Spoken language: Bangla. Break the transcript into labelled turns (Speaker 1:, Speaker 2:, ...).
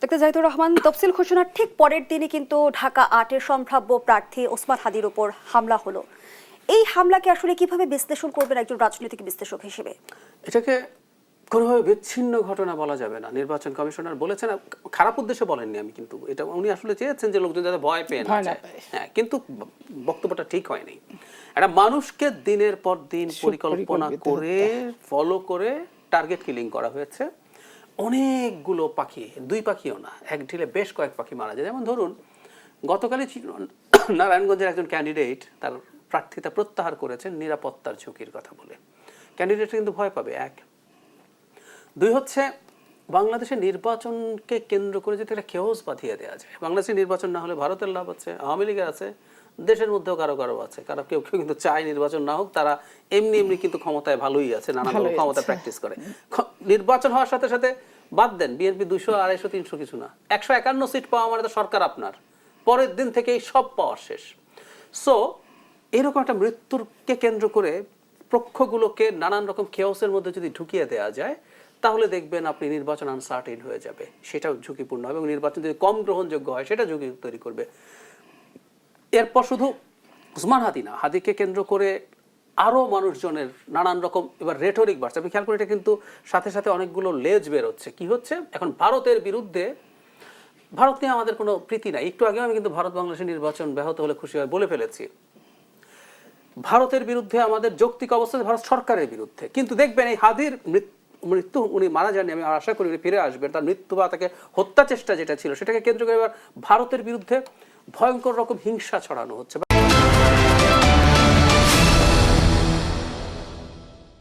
Speaker 1: ডক্টর জাহিদুর রহমান, তফসিল ঘোষণার ঠিক পরের দিনই কিন্তু ঢাকা ৮-এর সম্ভাব্য প্রার্থী ওসমান হাদির উপর হামলা হলো। এই হামলাকে আসলে কিভাবে বিশ্লেষণ করবেন একজন রাজনৈতিক বিশ্লেষক হিসেবে?
Speaker 2: এটাকে কোনোভাবে বিচ্ছিন্ন ঘটনা বলা যাবে না। নির্বাচন কমিশনার বলেছেন, খারাপ উদ্দেশ্যে বলেননি, আমি কিন্তু এটা উনি আসলে চেয়েছেন যে লোকজন যাতে ভয় পেয়ে না যায়। হ্যাঁ, কিন্তু বক্তব্যটা ঠিক হয়নি। একটা মানুষকে দিনের পর দিন পরিকল্পনা করে ফলো করে টার্গেট কিলিং করা হয়েছে। অনেকগুলো পাখি, দুই পাখিও না, এক ঢিলে বেশ কয়েক পাখি মারা যায়। যেমন ধরুন, গতকালই নারায়ণগঞ্জের একজন ক্যান্ডিডেট তার প্রার্থিতা প্রত্যাহার করেছেন নিরাপত্তার ঝুঁকির কথা বলে। ক্যান্ডিডেট কিন্তু ভয় পাবে, এক। দুই হচ্ছে, বাংলাদেশের নির্বাচনকে কেন্দ্র করে যদি একটা কেওস বাঁধিয়ে দেওয়া যায়, বাংলাদেশের নির্বাচন না হলে ভারতের লাভ আছে, আওয়ামী লীগের আছে, দেশের মধ্যেও কারো কারো আছে, কারো কেউ কেউ কিন্তু চায় নির্বাচন না হোক, তারা এমনি এমনি কিন্তু ক্ষমতায় ভালোই আছে, নানান ক্ষমতা প্র্যাকটিস করে। নির্বাচন হওয়ার সাথে সাথে বাদ দেন, বিএনপি 200, 250, 300 কিছু না, 151 সিট পাওয়া মানে তো সরকার আপনার, পরের দিন থেকেই সব পাওয়ার শেষ। সো এরকম একটা মৃত্যুরকে কেন্দ্র করে পক্ষগুলোকে নানান রকম কেওসের মধ্যে যদি ঢুকিয়ে দেওয়া যায়, তাহলে দেখবেন আপনি নির্বাচন আনসার্টেন হয়ে যাবে, সেটাও ঝুঁকিপূর্ণ হবে, এবং নির্বাচন যদি কম গ্রহণযোগ্য হয় সেটা ঝুঁকি তৈরি করবে। এরপর শুধু ওসমান হাদি না, হাদিকে কেন্দ্র করে আরও মানুষজনের নানান রকম এবার রেটরিক বাড়ছে। আপনি খেয়াল করে, এটা কিন্তু সাথে সাথে অনেকগুলো লেজ বেরোচ্ছে। কি হচ্ছে এখন? ভারতের বিরুদ্ধে, ভারত নিয়ে আমাদের কোনো প্রীতি নাই। একটু আগেও আমি কিন্তু ভারত বাংলাদেশের নির্বাচন ব্যাহত হলে খুশি হয় বলে ফেলেছি। ভারতের বিরুদ্ধে আমাদের যৌক্তিক অবস্থা ভারত সরকারের বিরুদ্ধে। কিন্তু দেখবেন এই হাদির মৃত্যু, উনি মারা যাননি, আমি আশা করি উনি ফিরে আসবেন, তার মৃত্যু বা তাকে হত্যা চেষ্টা যেটা ছিল সেটাকে কেন্দ্র করে এবার ভারতের বিরুদ্ধে ভয়ঙ্কর রকম হিংসা ছড়ানো হচ্ছে।